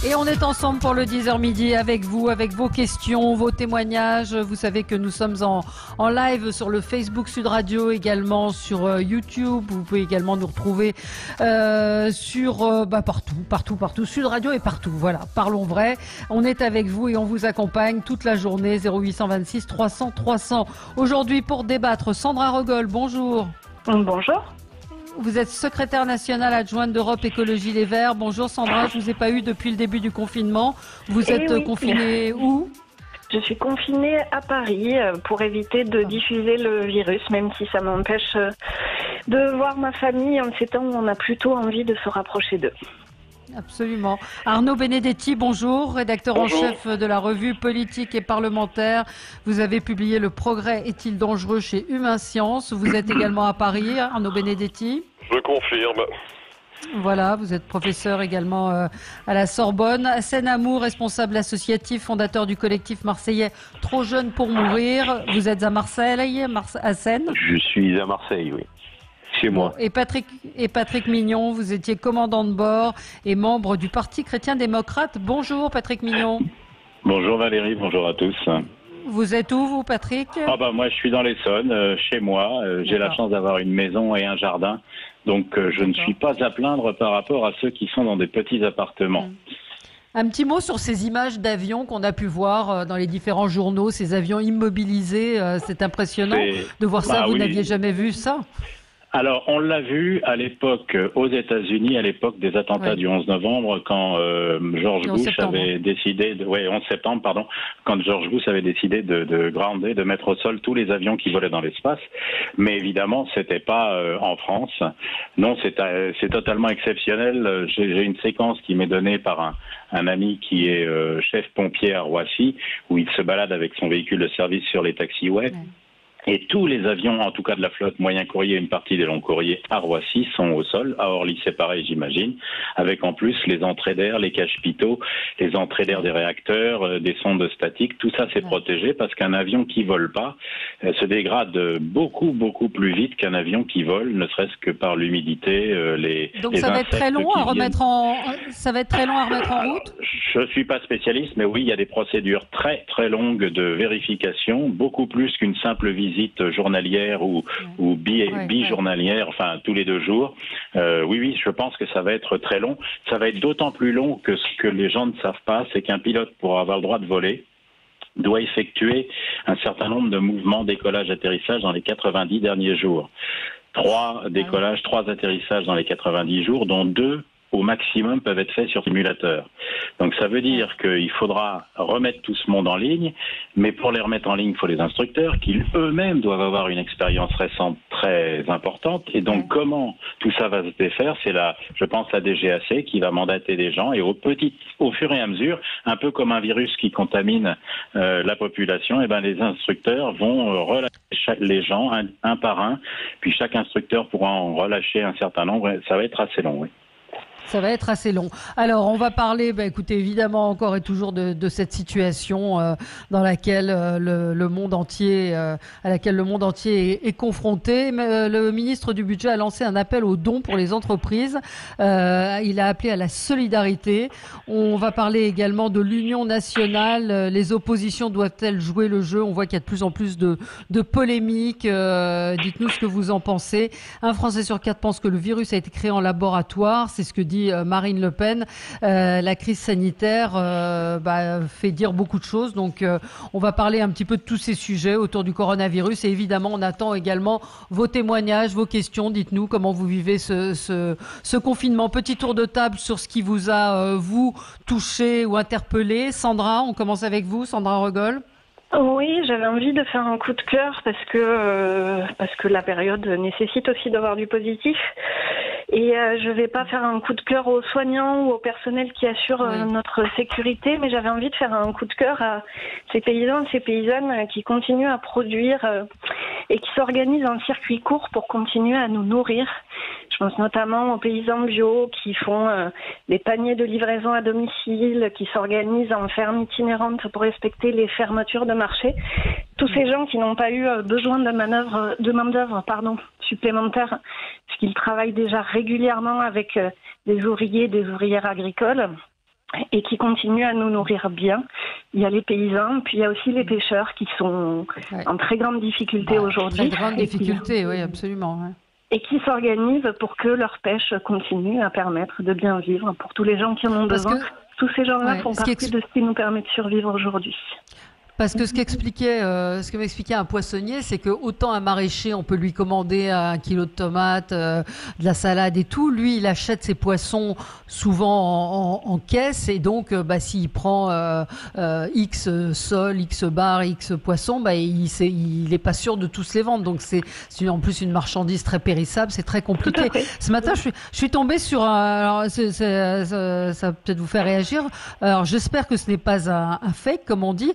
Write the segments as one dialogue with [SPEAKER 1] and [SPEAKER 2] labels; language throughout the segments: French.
[SPEAKER 1] Et on est ensemble pour le 10h midi avec vous, avec vos questions, vos témoignages. Vous savez que nous sommes en live sur le Facebook Sud Radio, également sur YouTube. Vous pouvez également nous retrouver sur partout. Sud Radio et partout. Voilà, parlons vrai. On est avec vous et on vous accompagne toute la journée. 0826 300 300. Aujourd'hui, pour débattre, Sandra Regol, bonjour.
[SPEAKER 2] Bonjour.
[SPEAKER 1] Vous êtes secrétaire nationale adjointe d'Europe Écologie Les Verts. Bonjour Sandra, je ne vous ai pas eu depuis le début du confinement. Vous êtes confinée où ?
[SPEAKER 2] Je suis confinée à Paris pour éviter de diffuser le virus, même si ça m'empêche de voir ma famille en ces temps où on a plutôt envie de se rapprocher d'eux.
[SPEAKER 1] Absolument. Arnaud Benedetti, bonjour, rédacteur en chef de la revue politique et parlementaire. Vous avez publié Le progrès est-il dangereux chez Humain Science. Vous êtes également à Paris, Arnaud Benedetti.
[SPEAKER 3] Je confirme.
[SPEAKER 1] Voilà, vous êtes professeur également à la Sorbonne. Hassen Amour, responsable associatif, fondateur du collectif marseillais Trop jeune pour mourir. Vous êtes à Marseille, Hassen ?
[SPEAKER 4] Je suis à Marseille, oui. Chez moi.
[SPEAKER 1] Et Patrick Mignon, vous étiez commandant de bord et membre du Parti chrétien-démocrate. Bonjour Patrick Mignon.
[SPEAKER 4] Bonjour Valérie, bonjour à tous.
[SPEAKER 1] Vous êtes où vous Patrick ?
[SPEAKER 4] Moi je suis dans l'Essonne, chez moi. J'ai la chance d'avoir une maison et un jardin. Donc je ne suis pas à plaindre par rapport à ceux qui sont dans des petits appartements.
[SPEAKER 1] Un petit mot sur ces images d'avions qu'on a pu voir dans les différents journaux, ces avions immobilisés. C'est impressionnant de voir ça. Vous n'aviez jamais vu ça ?
[SPEAKER 4] Alors, on l'a vu à l'époque aux États-Unis, à l'époque des attentats du 11 novembre, quand George Bush avait décidé, 11 septembre, pardon, quand George Bush avait décidé de grounder, de mettre au sol tous les avions qui volaient dans l'espace. Mais évidemment, c'était pas en France. Non, c'est totalement exceptionnel. J'ai une séquence qui m'est donnée par un ami qui est chef pompier à Roissy, où il se balade avec son véhicule de service sur les taxiways. Et tous les avions, en tout cas de la flotte moyen courrier et une partie des longs courriers à Roissy, sont au sol. À Orly, c'est pareil, j'imagine. Avec en plus les entrées d'air, les cages pitot, les entrées d'air des réacteurs, des sondes statiques. Tout ça, c'est protégé parce qu'un avion qui vole pas se dégrade beaucoup plus vite qu'un avion qui vole, ne serait-ce que par l'humidité,
[SPEAKER 1] Donc ça va être très long à remettre en route.
[SPEAKER 4] Je suis pas spécialiste, mais oui, il y a des procédures très longues de vérification, beaucoup plus qu'une simple visite journalière ou bijournalière, enfin tous les 2 jours. Oui, je pense que ça va être très long. Ça va être d'autant plus long que ce que les gens ne savent pas, c'est qu'un pilote, pour avoir le droit de voler, doit effectuer un certain nombre de mouvements décollage-atterrissage dans les 90 derniers jours. 3 décollages, 3 atterrissages dans les 90 jours, dont 2 au maximum peuvent être faits sur simulateur. Donc ça veut dire qu'il faudra remettre tout ce monde en ligne, mais pour les remettre en ligne, il faut les instructeurs qui eux-mêmes doivent avoir une expérience récente très importante. Et donc comment tout ça va se défaire, c'est je pense la DGAC qui va mandater des gens et au fur et à mesure, un peu comme un virus qui contamine la population, les instructeurs vont relâcher les gens un par un, puis chaque instructeur pourra en relâcher un certain nombre. Ça va être assez long, oui.
[SPEAKER 1] Ça va être assez long. Alors, on va parler, écoutez, évidemment, encore et toujours de cette situation dans laquelle le monde entier, à laquelle le monde entier est confronté. Mais, le ministre du Budget a lancé un appel aux dons pour les entreprises. Il a appelé à la solidarité. On va parler également de l'union nationale. Les oppositions doivent-elles jouer le jeu ? On voit qu'il y a de plus en plus de polémiques. Dites-nous ce que vous en pensez. Un Français sur 4 pense que le virus a été créé en laboratoire. C'est ce que dit Marine Le Pen. La crise sanitaire fait dire beaucoup de choses. Donc, on va parler un petit peu de tous ces sujets autour du coronavirus. Et évidemment, on attend également vos témoignages, vos questions. Dites-nous comment vous vivez ce confinement. Petit tour de table sur ce qui vous a, vous, touché ou interpellé. Sandra, on commence avec vous. Sandra Regol.
[SPEAKER 2] Oui, j'avais envie de faire un coup de cœur parce que la période nécessite aussi d'avoir du positif. Et je vais pas faire un coup de cœur aux soignants ou au personnel qui assure notre sécurité, mais j'avais envie de faire un coup de cœur à ces paysans et ces paysannes qui continuent à produire et qui s'organisent en circuit court pour continuer à nous nourrir. Je pense notamment aux paysans bio qui font des paniers de livraison à domicile, qui s'organisent en ferme itinérante pour respecter les fermetures de marché. Tous ces gens qui n'ont pas eu besoin de main-d'œuvre supplémentaire, puisqu'ils travaillent déjà régulièrement avec des ouvriers, des ouvrières agricoles. et qui continuent à nous nourrir bien. Il y a les paysans, puis il y a aussi les pêcheurs qui sont en très grande difficulté aujourd'hui.
[SPEAKER 1] Très grande difficulté, oui, absolument. Ouais.
[SPEAKER 2] Et qui s'organisent pour que leur pêche continue à permettre de bien vivre pour tous les gens qui en ont besoin. Tous ces gens-là font partie de ce qui nous permet de survivre aujourd'hui.
[SPEAKER 1] Parce que ce que m'expliquait un poissonnier, c'est que autant un maraîcher, on peut lui commander 1 kilo de tomates, de la salade et tout. Lui, il achète ses poissons souvent en caisse, et donc, s'il prend X sol, X bar, X poissons, il est pas sûr de tous les vendre. Donc c'est en plus une marchandise très périssable, c'est très compliqué. Ce matin, je suis tombée sur alors ça va peut-être vous faire réagir. Alors j'espère que ce n'est pas un fake, comme on dit.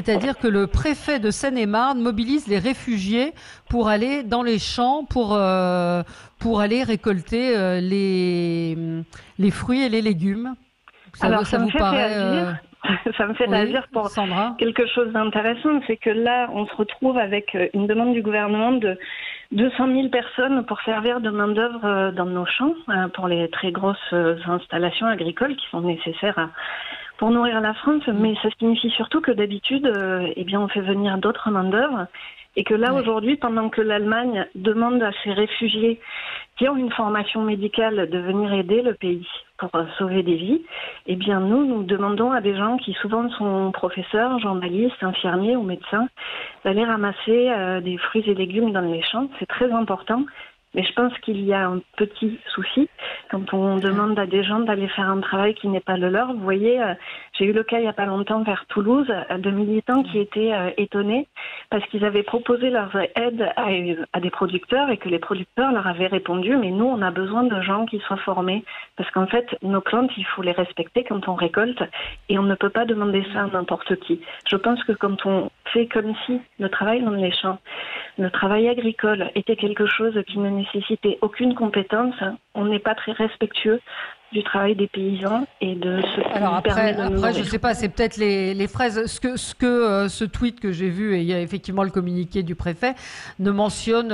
[SPEAKER 1] C'est-à-dire que le préfet de Seine-et-Marne mobilise les réfugiés pour aller dans les champs, pour aller récolter les fruits et les légumes.
[SPEAKER 2] Ça me fait réagir pour
[SPEAKER 1] Sandra.
[SPEAKER 2] Quelque chose d'intéressant, c'est que là, on se retrouve avec une demande du gouvernement de 200 000 personnes pour servir de main-d'œuvre dans nos champs, pour les très grosses installations agricoles qui sont nécessaires pour nourrir la France, mais ça signifie surtout que d'habitude, on fait venir d'autres main-d'œuvre, et que là, aujourd'hui, pendant que l'Allemagne demande à ses réfugiés qui ont une formation médicale de venir aider le pays pour sauver des vies, nous demandons à des gens qui souvent sont professeurs, journalistes, infirmiers ou médecins, d'aller ramasser des fruits et légumes dans les champs. C'est très important. Mais je pense qu'il y a un petit souci quand on demande à des gens d'aller faire un travail qui n'est pas le leur. Vous voyez, j'ai eu le cas il n'y a pas longtemps vers Toulouse de militants qui étaient étonnés parce qu'ils avaient proposé leur aide à des producteurs et que les producteurs leur avaient répondu « mais nous, on a besoin de gens qui soient formés parce qu'en fait, nos plantes, il faut les respecter quand on récolte et on ne peut pas demander ça à n'importe qui ». Je pense que quand on fait comme si le travail dans les champs, le travail agricole était quelque chose qui ne nécessitait aucune compétence, on n'est pas très respectueux du travail des paysans et de ce qui
[SPEAKER 1] Alors
[SPEAKER 2] permet de nous
[SPEAKER 1] après, je
[SPEAKER 2] nourrir.
[SPEAKER 1] sais pas, c'est peut-être les fraises. Ce tweet que j'ai vu, et il y a effectivement le communiqué du préfet, ne mentionne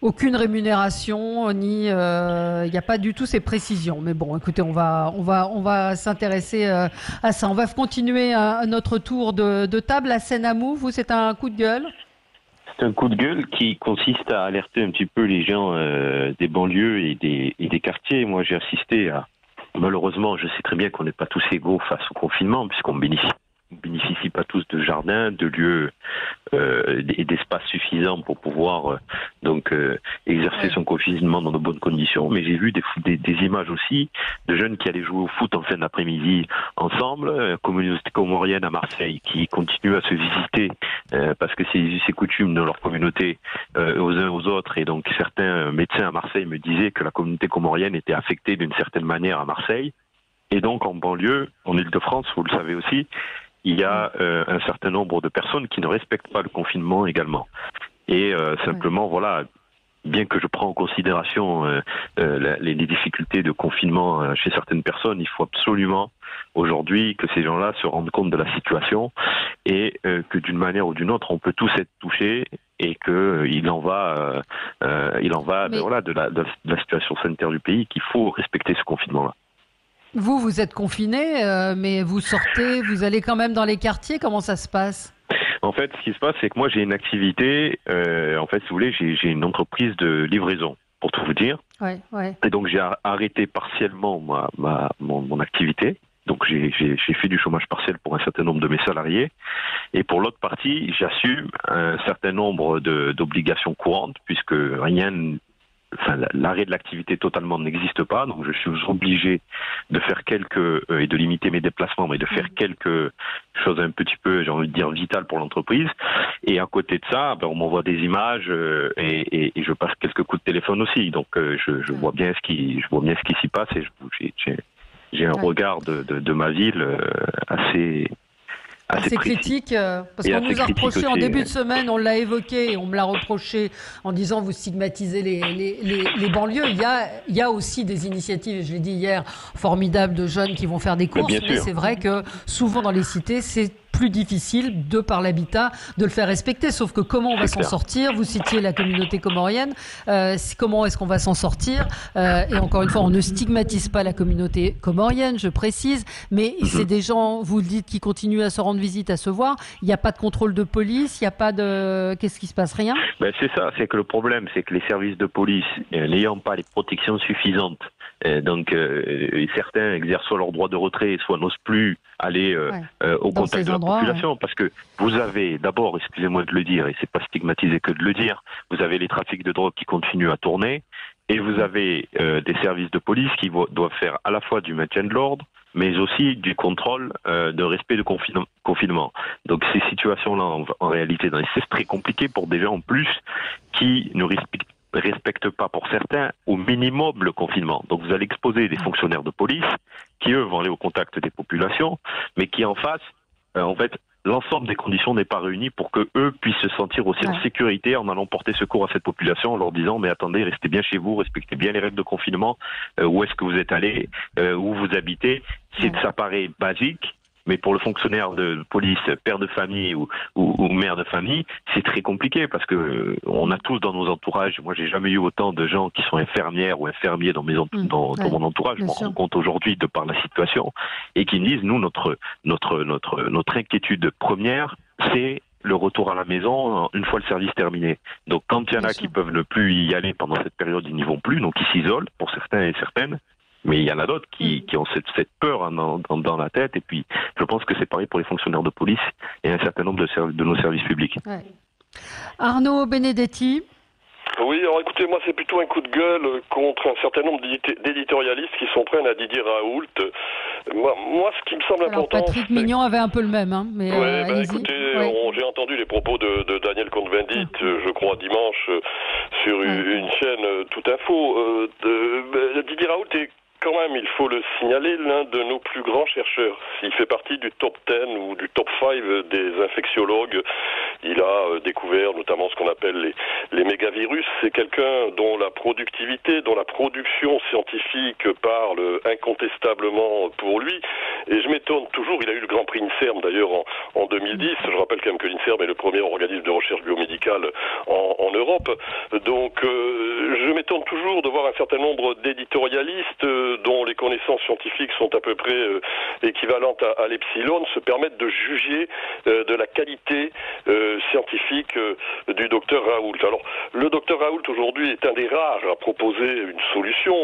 [SPEAKER 1] aucune rémunération, ni il n'y a pas du tout ces précisions. Mais bon, écoutez, on va s'intéresser à ça. On va continuer notre tour de table à Seine-Amou. Vous, c'est un coup de gueule?
[SPEAKER 3] C'est un coup de gueule qui consiste à alerter un petit peu les gens des banlieues et des quartiers. Moi, j'ai assisté à... Malheureusement, je sais très bien qu'on n'est pas tous égaux face au confinement, puisqu'on bénéficie pas tous de jardins, de lieux et d'espaces suffisants pour pouvoir exercer son confinement dans de bonnes conditions. Mais j'ai vu des images aussi de jeunes qui allaient jouer au foot en fin d'après-midi ensemble, communauté comorienne à Marseille qui continue à se visiter parce que c'est coutume dans leur communauté aux uns aux autres. Et donc certains médecins à Marseille me disaient que la communauté comorienne était affectée d'une certaine manière à Marseille. Et donc en banlieue, en Île-de-France, vous le savez aussi, il y a un certain nombre de personnes qui ne respectent pas le confinement également. Et simplement, voilà, bien que je prends en considération les difficultés de confinement chez certaines personnes, il faut absolument aujourd'hui que ces gens-là se rendent compte de la situation et que d'une manière ou d'une autre, on peut tous être touchés et que il en va de la situation sanitaire du pays, qu'il faut respecter ce confinement-là.
[SPEAKER 1] Vous êtes confiné, mais vous sortez, vous allez quand même dans les quartiers. Comment ça se passe?
[SPEAKER 3] En fait, ce qui se passe, c'est que moi, j'ai une activité. En fait, si vous voulez, j'ai une entreprise de livraison, pour tout vous dire.
[SPEAKER 1] Ouais.
[SPEAKER 3] Et donc, j'ai arrêté partiellement mon activité. Donc, j'ai fait du chômage partiel pour un certain nombre de mes salariés. Et pour l'autre partie, j'assume un certain nombre d'obligations courantes, puisque l'arrêt de l'activité totalement n'existe pas, donc je suis obligé de faire et de limiter mes déplacements, mais de faire quelque chose un petit peu, j'ai envie de dire, vital pour l'entreprise. Et à côté de ça, on m'envoie des images et je passe quelques coups de téléphone aussi. Donc je vois bien ce qui s'y passe et j'ai un regard de ma ville assez
[SPEAKER 1] critique, parce qu'on nous a reproché en début de semaine, on l'a évoqué, on me l'a reproché en disant vous stigmatisez les banlieues. Il y a aussi des initiatives, et je l'ai dit hier, formidables de jeunes qui vont faire des courses, mais c'est vrai que souvent dans les cités, c'est plus difficile, de par l'habitat, de le faire respecter. Sauf que comment on va s'en sortir? Vous citiez la communauté comorienne. Comment est-ce qu'on va s'en sortir? Et encore une fois, on ne stigmatise pas la communauté comorienne, je précise, mais c'est des gens, vous le dites, qui continuent à se rendre visite, à se voir. Il n'y a pas de contrôle de police, il n'y a pas de... Qu'est-ce qui se passe? Rien?
[SPEAKER 3] C'est ça, c'est que le problème, c'est que les services de police, n'ayant pas les protections suffisantes, donc certains exercent soit leur droit de retrait, soit n'osent plus aller au contact de la population, parce que vous avez d'abord, excusez-moi de le dire, et c'est pas stigmatisé que de le dire, vous avez les trafics de drogue qui continuent à tourner, et vous avez des services de police qui doivent faire à la fois du maintien de l'ordre, mais aussi du contrôle de respect de confinement. Donc ces situations-là, en réalité, c'est très compliqué pour des gens en plus qui ne respectent pas pour certains au minimum le confinement. Donc vous allez exposer des fonctionnaires de police qui, eux, vont aller au contact des populations, mais qui en face, en fait, l'ensemble des conditions n'est pas réuni pour que eux puissent se sentir aussi en sécurité en allant porter secours à cette population en leur disant mais attendez, restez bien chez vous, respectez bien les règles de confinement, où est-ce que vous êtes allé, où vous habitez. Ça paraît basique, mais pour le fonctionnaire de police, père de famille ou mère de famille, c'est très compliqué parce que on a tous dans nos entourages. Moi, j'ai jamais eu autant de gens qui sont infirmières ou infirmiers dans mon entourage. Je m'en rends compte aujourd'hui de par la situation et qui me disent nous notre inquiétude première, c'est le retour à la maison une fois le service terminé. Donc quand il y en a qui peuvent ne plus y aller pendant cette période, ils n'y vont plus, donc ils s'isolent pour certains et certaines. Mais il y en a d'autres qui ont cette peur dans la tête. Et puis, je pense que c'est pareil pour les fonctionnaires de police et un certain nombre de nos services publics. Ouais.
[SPEAKER 1] Arnaud Benedetti.
[SPEAKER 5] Oui, alors écoutez, moi c'est plutôt un coup de gueule contre un certain nombre d'éditorialistes qui s'en prennent à Didier Raoult. Moi ce qui me semble important...
[SPEAKER 1] Patrick Mignon avait un peu le même, hein, mais
[SPEAKER 5] écoutez, j'ai entendu les propos de Daniel Cohn-Bendit, je crois dimanche, sur une chaîne Tout Info. Didier Raoult est quand même, il faut le signaler, l'un de nos plus grands chercheurs. Il fait partie du top 10 ou du top 5 des infectiologues. Il a découvert notamment ce qu'on appelle les mégavirus. C'est quelqu'un dont la productivité, dont la production scientifique parle incontestablement pour lui. Et je m'étonne toujours, il a eu le Grand Prix INSERM d'ailleurs en 2010. Je rappelle quand même que l'INSERM est le premier organisme de recherche biomédicale en Europe. Donc je m'étonne toujours de voir un certain nombre d'éditorialistes dont les connaissances scientifiques sont à peu près équivalentes à l'epsilon, se permettent de juger de la qualité scientifique du docteur Raoult. Alors, le docteur Raoult aujourd'hui est un des rares à proposer une solution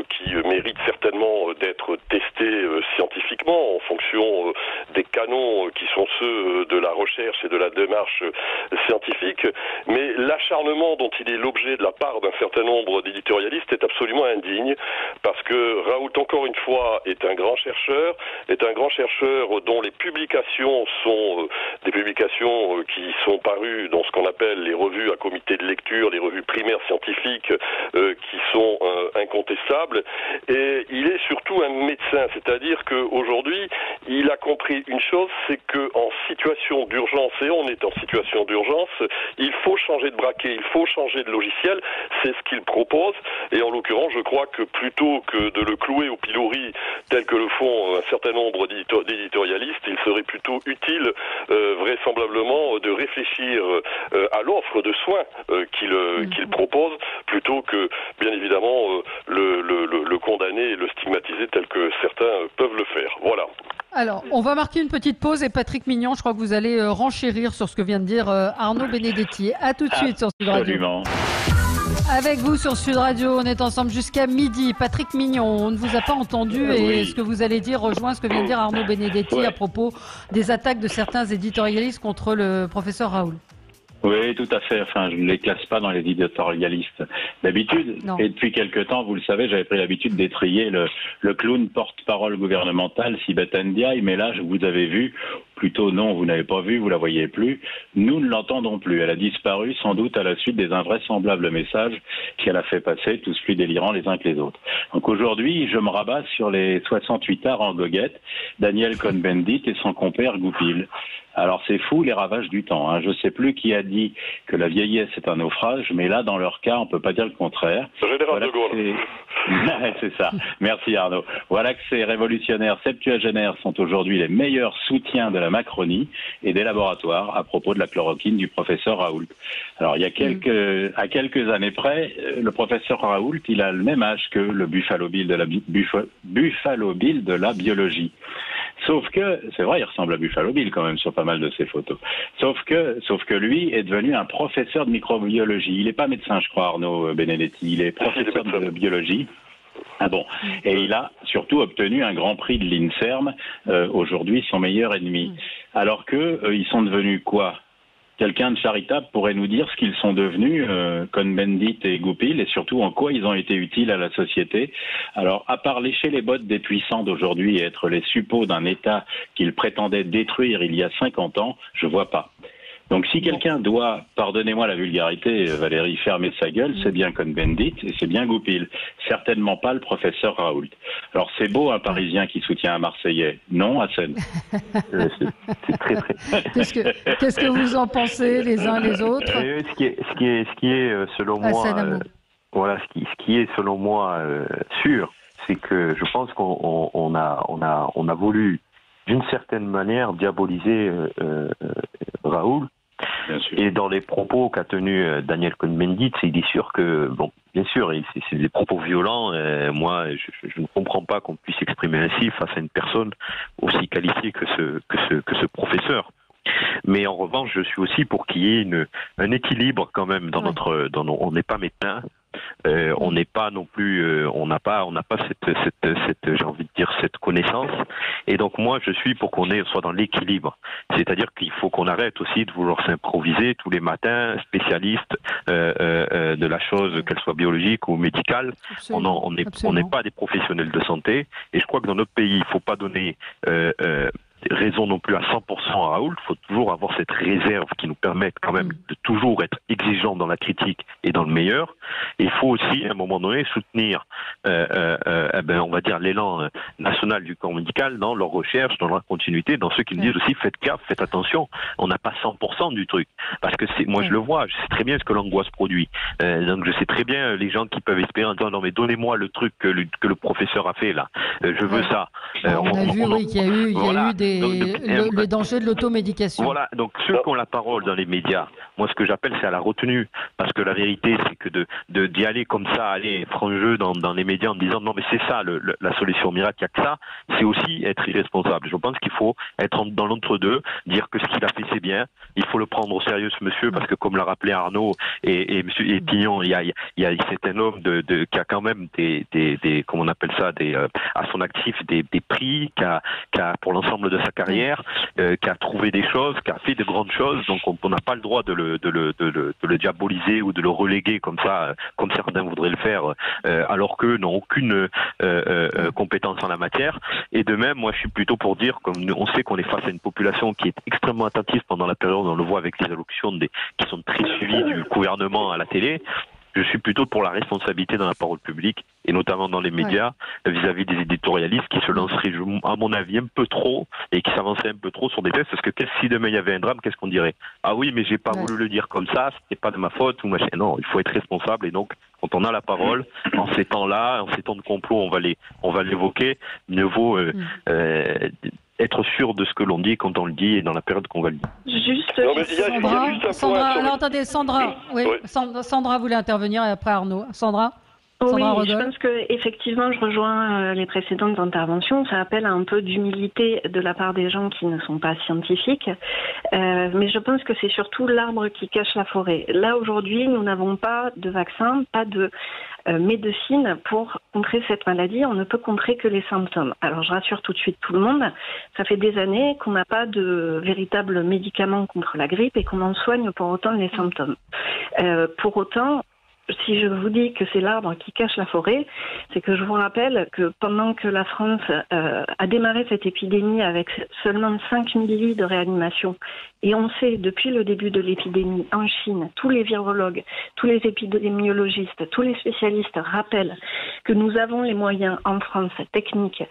[SPEAKER 5] qui mérite certainement d'être testée scientifiquement en fonction des canons qui sont ceux de la recherche et de la démarche scientifique, mais l'acharnement dont il est l'objet de la part d'un certain nombre d'éditorialistes est absolument indigne, parce que Raoult, encore une fois, est un grand chercheur dont les publications sont des publications qui sont parues dans ce qu'on appelle les revues à comité de lecture, les revues primaires scientifiques qui sont incontestables, et il est surtout un médecin, c'est-à-dire qu'aujourd'hui, il a compris une chose, c'est qu'en situation d'urgence, et on est en situation d'urgence, il faut changer de braquet, il faut changer de logiciel, c'est ce qu'il propose, et en l'occurrence, je crois que plutôt que de le clouer au pilori tel que le font un certain nombre d'éditorialistes, il serait plutôt utile vraisemblablement de réfléchir à l'offre de soins qu'il propose, plutôt que bien évidemment le condamner et le stigmatiser tel que certains peuvent le faire. Voilà.
[SPEAKER 1] Alors, on va marquer une petite pause et Patrick Mignon, je crois que vous allez renchérir sur ce que vient de dire Arnaud Benedetti. À tout de suite sur Sud Radio.
[SPEAKER 4] Absolument.
[SPEAKER 1] Avec vous sur Sud Radio, on est ensemble jusqu'à midi. Patrick Mignon, on ne vous a pas entendu et ce que vous allez dire rejoint ce que vient de dire Arnaud Benedetti à propos des attaques de certains éditorialistes contre le professeur Raoult.
[SPEAKER 4] Oui, tout à fait. Enfin, je ne les classe pas dans les éditorialistes d'habitude. Et depuis quelque temps, vous le savez, j'avais pris l'habitude d'étrier le clown porte-parole gouvernemental, Sibeth Ndiaye. Mais là, je vous avais vu, plutôt non, vous n'avez pas vu, vous la voyez plus. Nous ne l'entendons plus. Elle a disparu, sans doute à la suite des invraisemblables messages qu'elle a fait passer, tous plus délirants les uns que les autres. Donc aujourd'hui, je me rabats sur les 68 arts en goguette, Daniel Cohn-Bendit et son compère Goupil. Alors c'est fou les ravages du temps. Hein. Je ne sais plus qui a dit que la vieillesse est un naufrage, mais là, dans leur cas, on ne peut pas dire le contraire.
[SPEAKER 5] Général de Gaulle.
[SPEAKER 4] C'est ça. Merci Arnaud. Voilà que ces révolutionnaires septuagénaires sont aujourd'hui les meilleurs soutiens de la Macronie et des laboratoires à propos de la chloroquine du professeur Raoult. Alors il y a à quelques années près, le professeur Raoult, il a le même âge que le Buffalo Bill de la biologie. Sauf que, c'est vrai, il ressemble à Buffalo Bill quand même sur pas mal de ses photos. Sauf que lui est devenu un professeur de microbiologie. Il n'est pas médecin, je crois, Arnaud Benedetti. Il est professeur de biologie. Ah bon. Et il a surtout obtenu un grand prix de l'INSERM, aujourd'hui son meilleur ennemi. Alors que ils sont devenus quoi ? Quelqu'un de charitable pourrait nous dire ce qu'ils sont devenus, Cohn-Bendit et Goupil, et surtout en quoi ils ont été utiles à la société. Alors, à part lécher les bottes des puissants d'aujourd'hui et être les suppôts d'un État qu'ils prétendaient détruire il y a 50 ans, je vois pas. Donc si quelqu'un doit, pardonnez-moi la vulgarité, Valérie, fermer sa gueule, c'est bien Cohn-Bendit et c'est bien Goupil. Certainement pas le professeur Raoult. Alors c'est beau un Parisien qui soutient un Marseillais. Non, Hassen.
[SPEAKER 3] C'est très très...
[SPEAKER 1] Qu'est-ce que vous en pensez les uns les autres?
[SPEAKER 3] Ce qui est selon moi... voilà, ce qui est selon moi sûr, c'est que je pense qu'on a voulu d'une certaine manière diaboliser Raoult. Et dans les propos qu'a tenus Daniel Cohn-Bendit, il est sûr que, bon, bien sûr, c'est des propos violents. Moi, je ne comprends pas qu'on puisse exprimer ainsi face à une personne aussi qualifiée que ce professeur. Mais en revanche, je suis aussi pour qu'il y ait un équilibre quand même dans on n'est pas médecin. On n'est pas non plus, on n'a pas cette j'ai envie de dire cette connaissance. Et donc moi je suis pour qu'on soit dans l'équilibre. C'est-à-dire qu'il faut qu'on arrête aussi de vouloir s'improviser tous les matins, spécialistes de la chose, qu'elle soit biologique ou médicale. On n'est pas des professionnels de santé. Et je crois que dans notre pays, il ne faut pas donner raison non plus à 100% à Raoult. Il faut toujours avoir cette réserve qui nous permette quand même de toujours être exigeant dans la critique et dans le meilleur. Et il faut aussi, à un moment donné, soutenir, on va dire, l'élan national du corps médical dans leur recherche, dans leur continuité, dans ceux qui me disent aussi, faites gaffe, faites attention, on n'a pas 100% du truc. Parce que moi je le vois, je sais très bien ce que l'angoisse produit. Donc je sais très bien les gens qui peuvent espérer en disant, non mais donnez-moi le truc que le professeur a fait là. Je veux ça.
[SPEAKER 1] On a vu qu'il y a eu le danger de l'automédication.
[SPEAKER 3] Voilà, donc ceux qui ont la parole dans les médias, moi ce que j'appelle c'est à la retenue, parce que la vérité c'est que d'y aller comme ça, aller franc-jeu dans les médias en disant non mais c'est ça la solution miracle, il n'y a que ça, c'est aussi être irresponsable. Je pense qu'il faut être dans l'entre-deux, dire que ce qu'il a fait c'est bien, il faut le prendre au sérieux ce monsieur, parce que comme l'a rappelé Arnaud et monsieur Tignon, c'est un homme qui a quand même des comment on appelle ça, à son actif des prix, qui a pour l'ensemble de sa carrière, qui a trouvé des choses, qui a fait de grandes choses, donc on n'a pas le droit de le diaboliser ou de le reléguer comme ça, comme certains voudraient le faire, alors qu'eux n'ont aucune compétence en la matière. Et de même, moi je suis plutôt pour dire, comme on sait qu'on est face à une population qui est extrêmement attentive pendant la période, on le voit avec les allocutions qui sont très suivies du gouvernement à la télé, je suis plutôt pour la responsabilité dans la parole publique, et notamment dans les médias, vis-à-vis des éditorialistes qui se lanceraient, à mon avis, un peu trop, et qui s'avanceraient un peu trop sur des textes, parce que si demain il y avait un drame, qu'est-ce qu'on dirait? Ah oui, mais j'ai pas voulu le dire comme ça, c'était pas de ma faute, ou machin. Non, il faut être responsable, et donc, quand on a la parole, en ces temps-là, en ces temps de complot, on va l'évoquer, mieux vaut être sûr de ce que l'on dit quand on le dit et dans la période qu'on va le dire.
[SPEAKER 1] Alors attendez, Sandra, Sandra voulait intervenir et après Arnaud. Sandra,
[SPEAKER 2] oui, je pense que effectivement, je rejoins les précédentes interventions. Ça appelle à un peu d'humilité de la part des gens qui ne sont pas scientifiques. Mais je pense que c'est surtout l'arbre qui cache la forêt. Là, aujourd'hui, nous n'avons pas de vaccin, pas de médecine pour contrer cette maladie. On ne peut contrer que les symptômes. Alors, je rassure tout de suite tout le monde. Ça fait des années qu'on n'a pas de véritable médicament contre la grippe et qu'on en soigne pour autant les symptômes. Pour autant, si je vous dis que c'est l'arbre qui cache la forêt, c'est que je vous rappelle que pendant que la France a démarré cette épidémie avec seulement 5000 lits de réanimation, et on sait depuis le début de l'épidémie en Chine, tous les virologues, tous les épidémiologistes, tous les spécialistes rappellent que nous avons les moyens en France techniques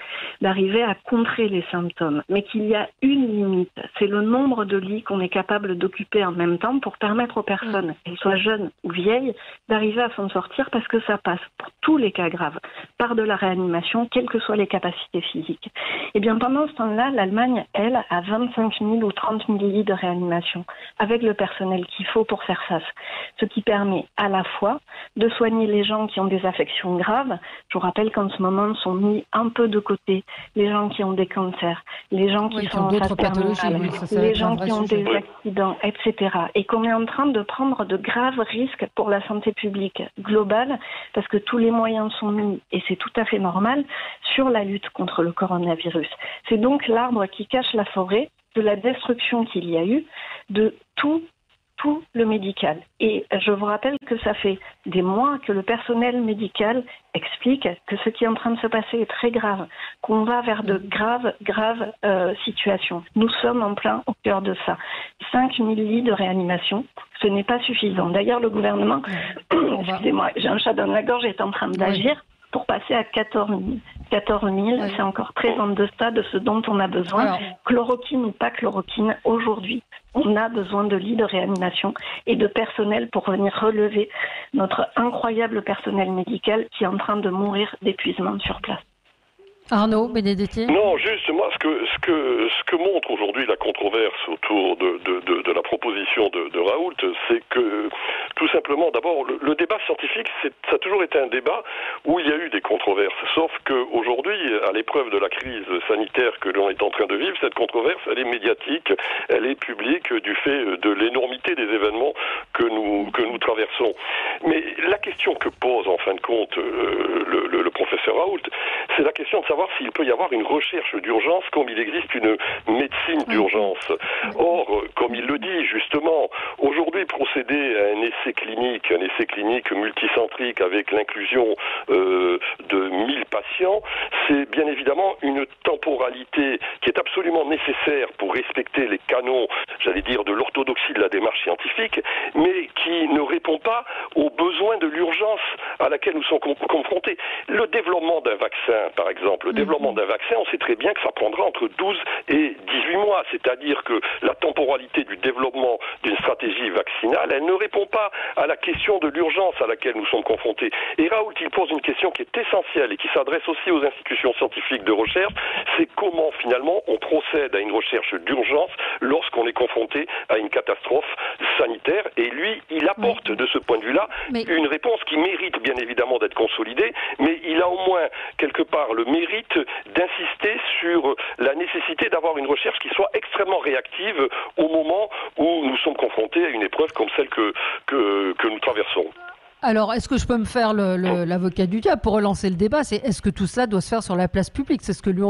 [SPEAKER 2] d'arriver à contrer les symptômes, mais qu'il y a une limite, c'est le nombre de lits qu'on est capable d'occuper en même temps pour permettre aux personnes, qu'elles soient jeunes ou vieilles, d'arriver à s'en sortir, parce que ça passe pour tous les cas graves par de la réanimation, quelles que soient les capacités physiques. Et bien pendant ce temps-là, l'Allemagne, elle, a 25 000 ou 30 000 lits de réanimation, avec le personnel qu'il faut pour faire face. Ce qui permet à la fois de soigner les gens qui ont des affections graves. Je vous rappelle qu'en ce moment sont mis un peu de côté les gens qui ont des cancers, les gens qui sont en phase terminale, les gens qui ont des accidents, etc. Et qu'on est en train de prendre de graves risques pour la santé publique globale, parce que tous les moyens sont mis, et c'est tout à fait normal, sur la lutte contre le coronavirus. C'est donc l'arbre qui cache la forêt, de la destruction qu'il y a eu, de tout le médical. Et je vous rappelle que ça fait des mois que le personnel médical explique que ce qui est en train de se passer est très grave, qu'on va vers de graves situations. Nous sommes en plein au cœur de ça. 5000 lits de réanimation, ce n'est pas suffisant. D'ailleurs, le gouvernement, excusez-moi, j'ai un chat dans la gorge, est en train d'agir pour passer à 14 000. 14 000, c'est encore très en deçà de ce dont on a besoin. Alors, chloroquine ou pas chloroquine, aujourd'hui, on a besoin de lits de réanimation et de personnel pour venir relever notre incroyable personnel médical qui est en train de mourir d'épuisement sur place.
[SPEAKER 1] Arnaud Benedetti.
[SPEAKER 5] Non, juste moi, ce que montre aujourd'hui la controverse autour de la proposition de Raoult, c'est que tout simplement, d'abord, le débat scientifique, ça a toujours été un débat où il y a eu des controverses. Sauf qu'aujourd'hui, à l'épreuve de la crise sanitaire que l'on est en train de vivre, cette controverse, elle est médiatique, elle est publique du fait de l'énormité des événements que nous traversons. Mais la question que pose en fin de compte le professeur Raoult, c'est la question de savoir s'il peut y avoir une recherche d'urgence comme il existe une médecine d'urgence. Or, comme il le dit justement, aujourd'hui procéder à un essai clinique multicentrique avec l'inclusion de 1000 patients, c'est bien évidemment une temporalité qui est absolument nécessaire pour respecter les canons, j'allais dire, de l'orthodoxie de la démarche scientifique, mais qui ne répond pas aux besoins de l'urgence à laquelle nous sommes confrontés. Le développement d'un vaccin, par exemple, le développement d'un vaccin, on sait très bien que ça prendra entre 12 et 18 mois, c'est-à-dire que la temporalité du développement d'une stratégie vaccinale, elle ne répond pas à la question de l'urgence à laquelle nous sommes confrontés. Et Raoult, il pose une question qui est essentielle et qui s'adresse aussi aux institutions scientifiques de recherche, c'est comment finalement on procède à une recherche d'urgence lorsqu'on est confronté à une catastrophe sanitaire. Et lui, il apporte de ce point de vue-là une réponse qui mérite bien évidemment d'être consolidée, mais il a au moins quelque part le mérite d'insister sur la nécessité d'avoir une recherche qui soit extrêmement réactive au moment où nous sommes confrontés à une épreuve comme celle que nous traversons.
[SPEAKER 1] Alors, est-ce que je peux me faire l'avocat du diable pour relancer le débat? C'est est-ce que tout cela doit se faire sur la place publique? C'est ce que lui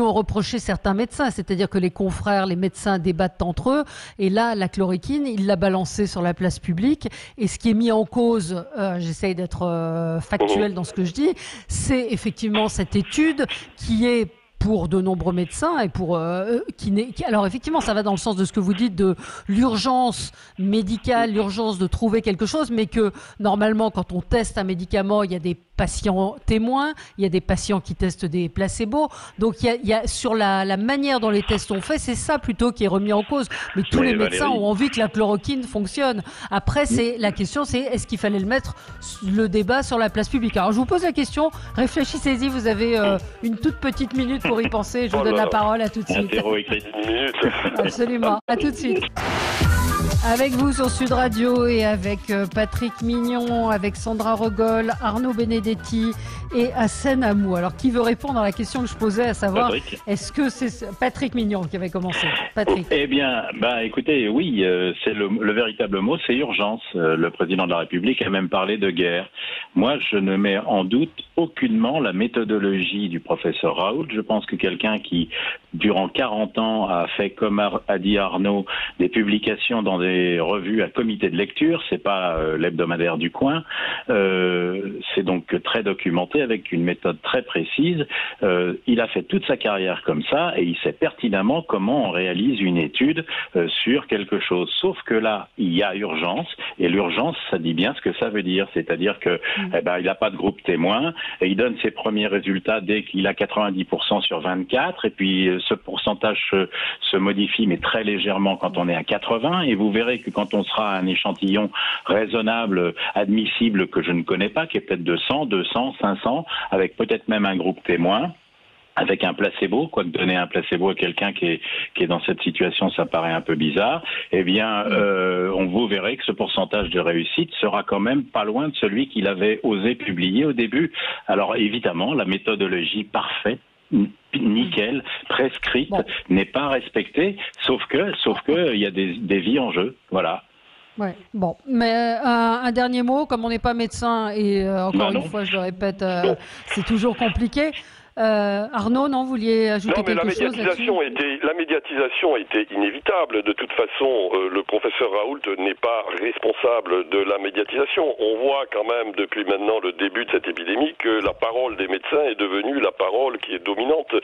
[SPEAKER 1] ont reproché certains médecins, c'est-à-dire que les confrères, les médecins débattent entre eux, et là, la chloroquine, il l'a balancée sur la place publique, et ce qui est mis en cause, j'essaye d'être factuel dans ce que je dis, c'est effectivement cette étude qui est pour de nombreux médecins et pour alors effectivement ça va dans le sens de ce que vous dites de l'urgence médicale, l'urgence de trouver quelque chose, mais que normalement quand on teste un médicament, il y a des patients témoins, il y a des patients qui testent des placebos, donc il y a sur la manière dont les tests sont faits, c'est ça plutôt qui est remis en cause. Mais tous les médecins ont envie que la chloroquine fonctionne. Après, la question c'est est-ce qu'il fallait le débat sur la place publique? Alors je vous pose la question, réfléchissez-y, vous avez une toute petite minute pour y penser. Je vous donne la parole, à tout de suite. Absolument, à tout de suite. Avec vous sur Sud Radio et avec Patrick Mignon, avec Sandra Rogol, Arnaud Benedetti et Hassen Amou. Alors, qui veut répondre à la question que je posais, à savoir, est-ce que c'est Patrick Mignon qui avait commencé? Patrick.
[SPEAKER 4] Eh bien, écoutez, oui, c'est le véritable mot, c'est urgence. Le président de la République a même parlé de guerre. Moi, je ne mets en doute aucunement la méthodologie du professeur Raoult. Je pense que quelqu'un qui durant 40 ans, a fait, comme a dit Arnaud, des publications dans des revues à comité de lecture. C'est pas l'hebdomadaire du coin. C'est donc très documenté avec une méthode très précise. Il a fait toute sa carrière comme ça et il sait pertinemment comment on réalise une étude sur quelque chose. Sauf que là, il y a urgence et l'urgence, ça dit bien ce que ça veut dire. C'est-à-dire que il n'a pas de groupe témoin et il donne ses premiers résultats dès qu'il a 90% sur 24 et puis ce pourcentage se modifie mais très légèrement quand on est à 80 et vous verrez que quand on sera à un échantillon raisonnable, admissible que je ne connais pas, qui est peut-être de 100, 200, 500, avec peut-être même un groupe témoin, avec un placebo, quoique donner un placebo à quelqu'un qui est dans cette situation, ça paraît un peu bizarre, eh bien, vous verrez que ce pourcentage de réussite sera quand même pas loin de celui qu'il avait osé publier au début. Alors évidemment, la méthodologie parfaite, nickel, prescrite, n'est pas respectée, sauf que il y a des vies en jeu, voilà.
[SPEAKER 1] Ouais, bon, mais un dernier mot, comme on n'est pas médecin et encore une fois, je le répète, c'est toujours compliqué. Arnaud, non, vous vouliez ajouter quelque chose là-dessus ?
[SPEAKER 5] La médiatisation était inévitable. De toute façon, le professeur Raoult n'est pas responsable de la médiatisation. On voit quand même depuis maintenant le début de cette épidémie que la parole des médecins est devenue la parole qui est dominante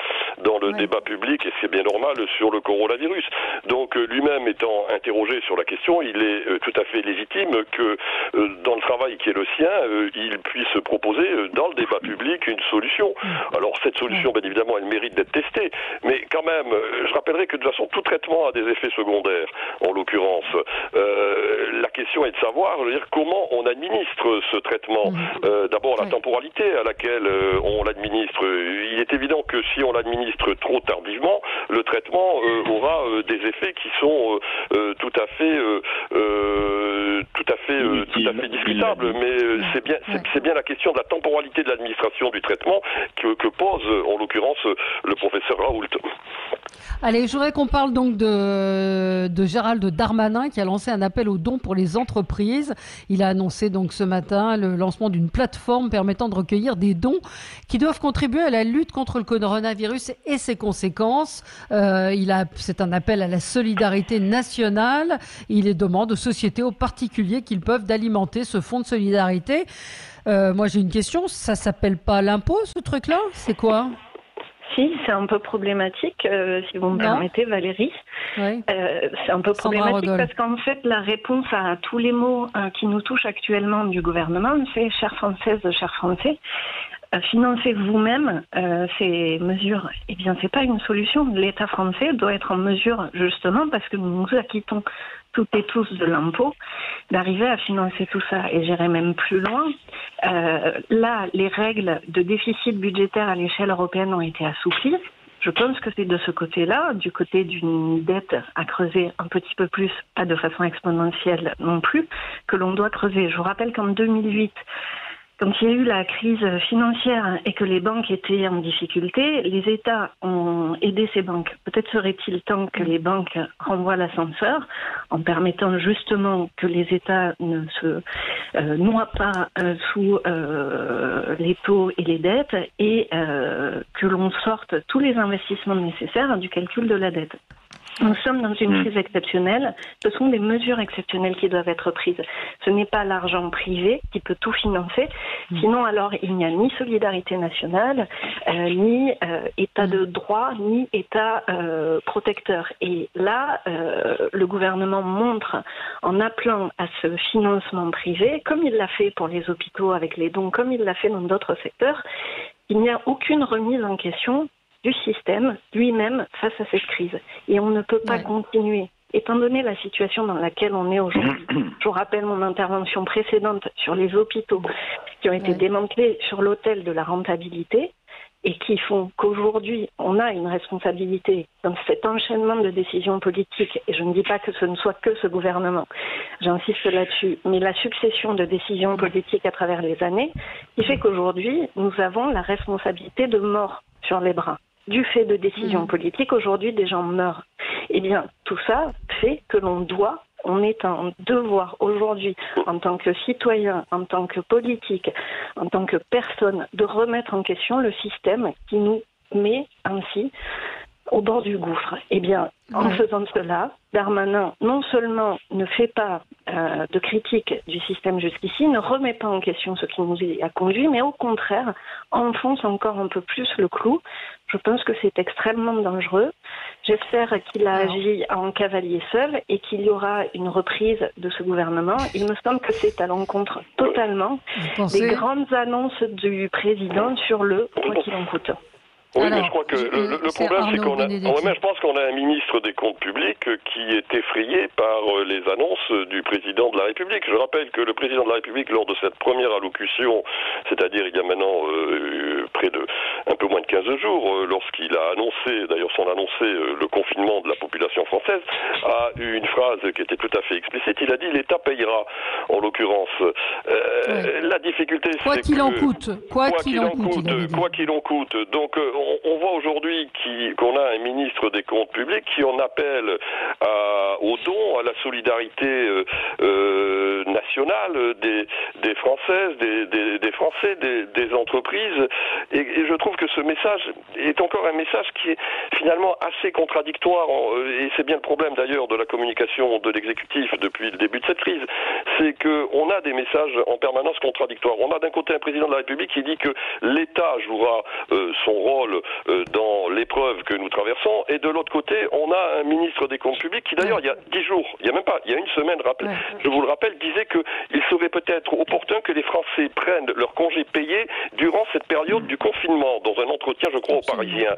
[SPEAKER 5] dans le débat public et c'est bien normal sur le coronavirus. Donc lui-même étant interrogé sur la question, il est tout à fait légitime que dans le travail qui est le sien, il puisse proposer dans le débat public une solution. Alors cette solution, bien évidemment, elle mérite d'être testée, mais quand même, je rappellerai que de toute façon, tout traitement a des effets secondaires, en l'occurrence. La question est de savoir, comment on administre ce traitement. D'abord, la temporalité à laquelle on l'administre. Il est évident que si on l'administre trop tardivement, le traitement aura des effets qui sont tout à fait discutables. Mais c'est bien la question de la temporalité de l'administration du traitement que pose en l'occurrence le professeur Raoult.
[SPEAKER 1] Allez, je voudrais qu'on parle donc de Gérald Darmanin qui a lancé un appel aux dons pour les entreprises. Il a annoncé donc ce matin le lancement d'une plateforme permettant de recueillir des dons qui doivent contribuer à la lutte contre le coronavirus et ses conséquences. C'est un appel à la solidarité nationale. Il demande aux sociétés, aux particuliers qu'ils peuvent d'alimenter ce fonds de solidarité. Moi, j'ai une question. Ça s'appelle pas l'impôt, ce truc-là ? C'est quoi ?
[SPEAKER 2] Si, c'est un peu problématique, si vous me permettez, Valérie. Oui. C'est un peu problématique parce qu'en fait, la réponse à tous les mots qui nous touchent actuellement du gouvernement, c'est « chères Françaises, chers Français ». Financer vous-même ces mesures, eh bien, c'est pas une solution. L'État français doit être en mesure, justement, parce que nous nous acquittons toutes et tous de l'impôt, d'arriver à financer tout ça. Et j'irai même plus loin. Là, les règles de déficit budgétaire à l'échelle européenne ont été assouplies. Je pense que c'est de ce côté-là, du côté d'une dette à creuser un petit peu plus, pas de façon exponentielle non plus, que l'on doit creuser. Je vous rappelle qu'en 2008, quand il y a eu la crise financière et que les banques étaient en difficulté, les États ont aidé ces banques. Peut-être serait-il temps que les banques renvoient l'ascenseur en permettant justement que les États ne se noient pas sous les taux et les dettes et que l'on sorte tous les investissements nécessaires du calcul de la dette. Nous sommes dans une crise exceptionnelle. Ce sont des mesures exceptionnelles qui doivent être prises. Ce n'est pas l'argent privé qui peut tout financer. Sinon, alors, il n'y a ni solidarité nationale, ni état de droit, ni état protecteur. Et là, le gouvernement montre, en appelant à ce financement privé, comme il l'a fait pour les hôpitaux avec les dons, comme il l'a fait dans d'autres secteurs, il n'y a aucune remise en question du système lui-même face à cette crise. Et on ne peut pas continuer. Étant donné la situation dans laquelle on est aujourd'hui, je vous rappelle mon intervention précédente sur les hôpitaux qui ont été démantelés sur l'autel de la rentabilité et qui font qu'aujourd'hui, on a une responsabilité dans cet enchaînement de décisions politiques, et je ne dis pas que ce ne soit que ce gouvernement, j'insiste là-dessus, mais la succession de décisions politiques à travers les années, qui fait qu'aujourd'hui, nous avons la responsabilité de mort sur les bras. Du fait de décisions politiques, aujourd'hui, des gens meurent. Eh bien, tout ça fait que on est en devoir aujourd'hui, en tant que citoyen, en tant que politique, en tant que personne, de remettre en question le système qui nous met ainsi au bord du gouffre. Eh bien, en faisant cela, Darmanin non seulement ne fait pas de critique du système jusqu'ici, ne remet pas en question ce qui nous y a conduit, mais au contraire enfonce encore un peu plus le clou. Je pense que c'est extrêmement dangereux. J'espère qu'il a agi en cavalier seul et qu'il y aura une reprise de ce gouvernement. Il me semble que c'est à l'encontre totalement des grandes annonces du président sur le « quoi qu'il en coûte ».
[SPEAKER 5] Oui, mais je crois que le problème, c'est qu'on a, je pense qu'on a un ministre des Comptes publics qui est effrayé par les annonces du président de la République. Je rappelle que le président de la République, lors de cette première allocution, c'est-à-dire il y a maintenant près de un peu moins de 15 jours, lorsqu'il a annoncé, d'ailleurs sans annoncer le confinement de la population française, a eu une phrase qui était tout à fait explicite. Il a dit l'État payera, en l'occurrence. La difficulté, c'est
[SPEAKER 1] quoi qu'il en coûte, quoi qu'il en
[SPEAKER 5] coûte. Donc on voit aujourd'hui qu'on a un ministre des Comptes publics qui en appelle aux dons, à la solidarité nationale des Françaises, des Français, des entreprises. Et je trouve que ce message est encore un message qui est finalement assez contradictoire. Et c'est bien le problème d'ailleurs de la communication de l'exécutif depuis le début de cette crise. C'est qu'on a des messages en permanence contradictoires. On a d'un côté un président de la République qui dit que l'État jouera son rôle dans l'épreuve que nous traversons, et de l'autre côté, on a un ministre des Comptes publics qui d'ailleurs, il y a 10 jours, il y a une semaine, je vous le rappelle, disait qu'il serait peut-être opportun que les Français prennent leur congé payé durant cette période du confinement, dans un entretien, je crois, aux Parisiens.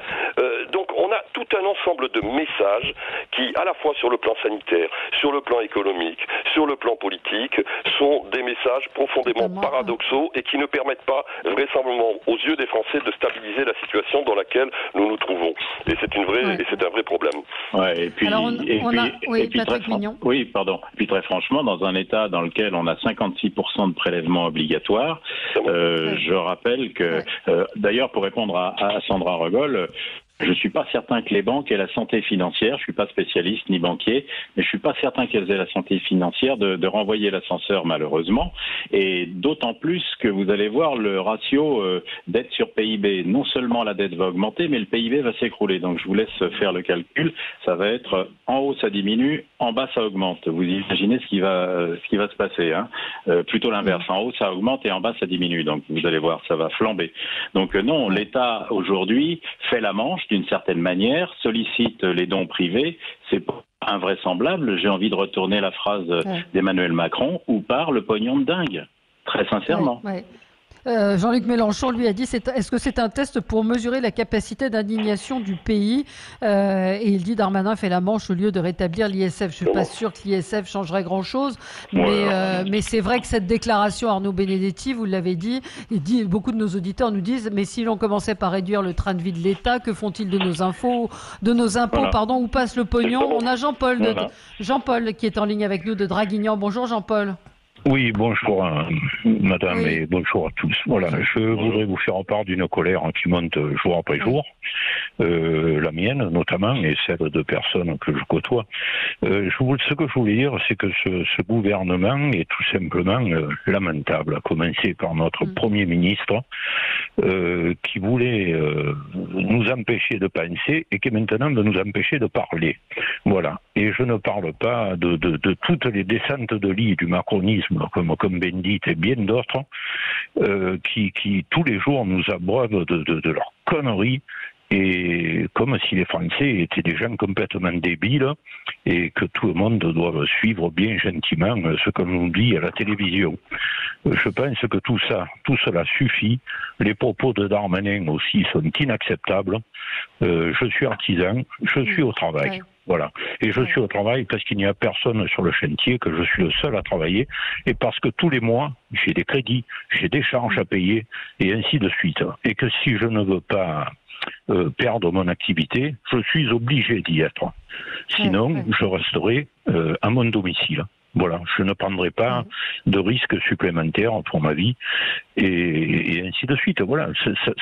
[SPEAKER 5] Donc on a tout un ensemble de messages qui, à la fois sur le plan sanitaire, sur le plan économique, sur le plan politique, sont des messages profondément paradoxaux et qui ne permettent pas, vraisemblablement, aux yeux des Français, de stabiliser la situation dans laquelle nous nous trouvons. Et c'est un vrai problème.
[SPEAKER 4] Ouais, et puis, puis très franchement, dans un État dans lequel on a 56% de prélèvements obligatoires, je rappelle que, d'ailleurs, pour répondre à Sandra Regol, je ne suis pas certain que les banques aient la santé financière, je ne suis pas spécialiste ni banquier, mais je ne suis pas certain qu'elles aient la santé financière de renvoyer l'ascenseur, malheureusement. Et d'autant plus que vous allez voir le ratio dette sur PIB. Non seulement la dette va augmenter, mais le PIB va s'écrouler. Donc je vous laisse faire le calcul. Ça va être en haut ça diminue, en bas ça augmente. Vous imaginez ce qui va se passer, hein. Plutôt l'inverse. En haut ça augmente et en bas ça diminue. Donc vous allez voir, ça va flamber. Donc non, l'État aujourd'hui fait la manche d'une certaine manière, sollicite les dons privés, c'est pas invraisemblable, j'ai envie de retourner la phrase d'Emmanuel Macron, ou par le pognon de dingue, très sincèrement.
[SPEAKER 1] Jean-Luc Mélenchon lui a dit est-ce que c'est un test pour mesurer la capacité d'indignation du pays, et il dit Darmanin fait la manche au lieu de rétablir l'ISF. Je suis pas sûr que l'ISF changerait grand-chose, mais c'est vrai que cette déclaration, Arnaud Benedetti, vous l'avez dit, beaucoup de nos auditeurs nous disent mais si l'on commençait par réduire le train de vie de l'État, que font-ils de nos impôts, où passe le pognon? On a Jean-Paul qui est en ligne avec nous de Draguignan. Bonjour Jean-Paul.
[SPEAKER 6] Oui, bonjour madame et bonjour à tous. Voilà, je voudrais vous faire part d'une colère qui monte jour après jour, la mienne notamment et celle de personnes que je côtoie. Ce que je voulais dire, c'est que ce gouvernement est tout simplement lamentable, à commencer par notre Premier ministre qui voulait nous empêcher de penser et qui maintenant veut nous empêcher de parler. Voilà. Et je ne parle pas de toutes les descentes de lit du macronisme comme Bendit et bien d'autres qui tous les jours nous abreuvent de leurs conneries, et comme si les Français étaient des gens complètement débiles et que tout le monde doit suivre bien gentiment ce que l'on dit à la télévision. Je pense que tout cela suffit. Les propos de Darmanin aussi sont inacceptables. Je suis artisan, je suis au travail. Voilà. Et je suis au travail parce qu'il n'y a personne sur le chantier, que je suis le seul à travailler, et parce que tous les mois, j'ai des crédits, j'ai des charges à payer, et ainsi de suite. Et que si je ne veux pas perdre mon activité, je suis obligé d'y être. Sinon, je resterai à mon domicile. Voilà, je ne prendrai pas de risques supplémentaires pour ma vie et ainsi de suite. Voilà,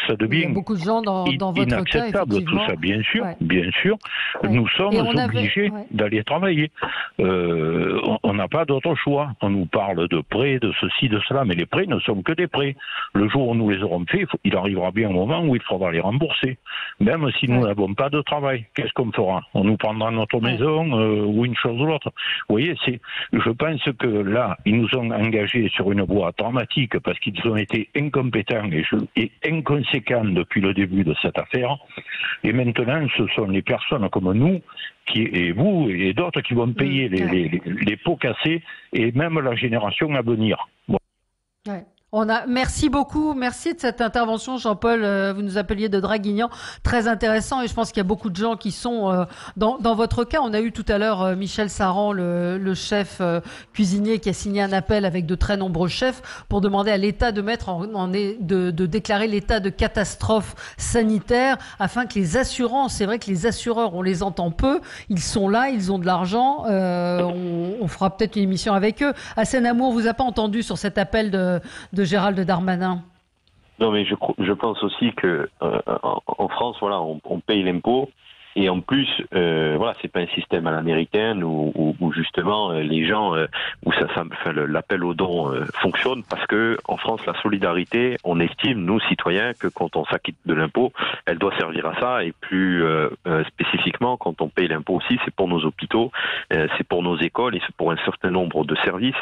[SPEAKER 6] ça devient
[SPEAKER 1] il y a beaucoup de gens dans votre
[SPEAKER 6] inacceptable
[SPEAKER 1] cas,
[SPEAKER 6] tout ça, bien sûr, bien sûr.
[SPEAKER 1] Ouais.
[SPEAKER 6] Nous sommes obligés d'aller travailler. On n'a pas d'autre choix. On nous parle de prêts, de ceci, de cela, mais les prêts ne sont que des prêts. Le jour où nous les aurons faits, il arrivera bien un moment où il faudra les rembourser, même si nous n'avons pas de travail. Qu'est-ce qu'on fera? On nous prendra notre maison ou une chose ou l'autre. Vous voyez, je pense que là, ils nous ont engagés sur une voie dramatique parce qu'ils ont été incompétents et inconséquents depuis le début de cette affaire. Et maintenant, ce sont les personnes comme nous, et vous et d'autres qui vont payer les pots cassés et même la génération à venir. Bon.
[SPEAKER 1] Ouais. Merci beaucoup, merci de cette intervention, Jean-Paul. Vous nous appeliez de Draguignan, très intéressant, et je pense qu'il y a beaucoup de gens qui sont dans votre cas. On a eu tout à l'heure Michel Saran, le chef cuisinier, qui a signé un appel avec de très nombreux chefs pour demander à l'État de de déclarer l'état de catastrophe sanitaire afin que les assurances, c'est vrai que les assureurs, on les entend peu, ils sont là, ils ont de l'argent. On fera peut-être une émission avec eux. Hassan Amour, vous a pas entendu sur cet appel de Gérald Darmanin?
[SPEAKER 3] Non, mais je pense aussi que en France, voilà, on paye l'impôt. Et en plus, voilà, c'est pas un système à l'américaine où justement les gens, l'appel aux dons fonctionne parce que en France, la solidarité, on estime, nous citoyens, que quand on s'acquitte de l'impôt, elle doit servir à ça. Et plus spécifiquement, quand on paye l'impôt aussi, c'est pour nos hôpitaux, c'est pour nos écoles et c'est pour un certain nombre de services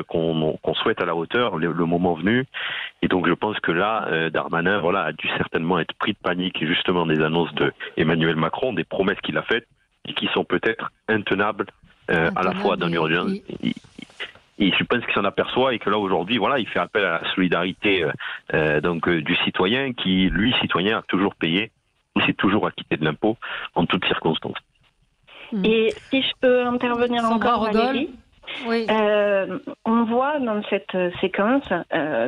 [SPEAKER 3] qu'on souhaite à la hauteur le moment venu. Et donc, je pense que là, Darmanin, voilà, a dû certainement être pris de panique justement des annonces de Emmanuel Macron, des promesses qu'il a faites et qui sont peut-être intenables à la fois dans l'urgence. Et je pense qu'il s'en aperçoit et que là aujourd'hui, voilà, il fait appel à la solidarité du citoyen qui, lui, citoyen, a toujours payé, il s'est toujours acquitté de l'impôt en toutes circonstances.
[SPEAKER 2] Et si je peux intervenir encore, Valérie.
[SPEAKER 1] Oui.
[SPEAKER 2] On voit dans cette séquence,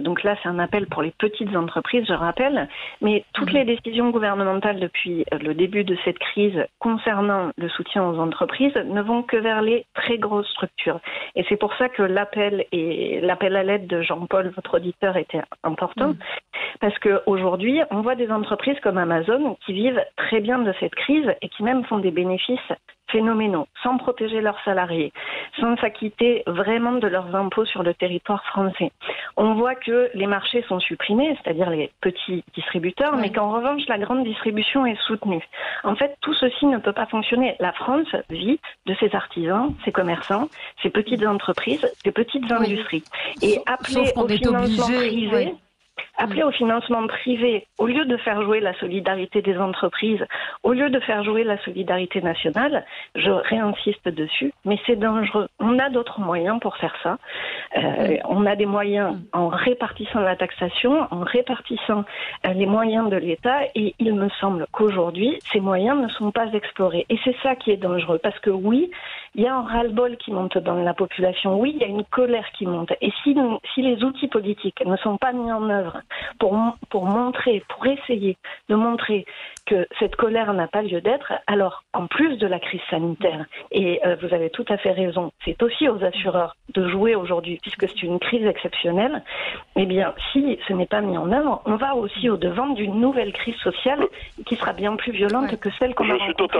[SPEAKER 2] donc là c'est un appel pour les petites entreprises, je rappelle, mais toutes les décisions gouvernementales depuis le début de cette crise concernant le soutien aux entreprises ne vont que vers les très grosses structures. Et c'est pour ça que l'appel à l'aide de Jean-Paul, votre auditeur, était important, parce qu'aujourd'hui, on voit des entreprises comme Amazon qui vivent très bien de cette crise et qui même font des bénéfices phénoménaux, sans protéger leurs salariés, sans s'acquitter vraiment de leurs impôts sur le territoire français. On voit que les marchés sont supprimés, c'est-à-dire les petits distributeurs, mais qu'en revanche, la grande distribution est soutenue. En fait, tout ceci ne peut pas fonctionner. La France vit de ses artisans, ses commerçants, ses petites entreprises, ses petites industries. Et appeler au financement privé... Appeler au financement privé, au lieu de faire jouer la solidarité des entreprises, au lieu de faire jouer la solidarité nationale, je réinsiste dessus, mais c'est dangereux. On a d'autres moyens pour faire ça. On a des moyens en répartissant la taxation, en répartissant les moyens de l'État, et il me semble qu'aujourd'hui, ces moyens ne sont pas explorés. Et c'est ça qui est dangereux, parce que oui, il y a un ras-le-bol qui monte dans la population, oui, il y a une colère qui monte. Et si les outils politiques ne sont pas mis en œuvre pour essayer de montrer que cette colère n'a pas lieu d'être, alors en plus de la crise sanitaire, et vous avez tout à fait raison, c'est aussi aux assureurs de jouer aujourd'hui, puisque c'est une crise exceptionnelle, eh bien si ce n'est pas mis en œuvre, on va aussi au-devant d'une nouvelle crise sociale qui sera bien plus violente que celle qu'on a rencontrée.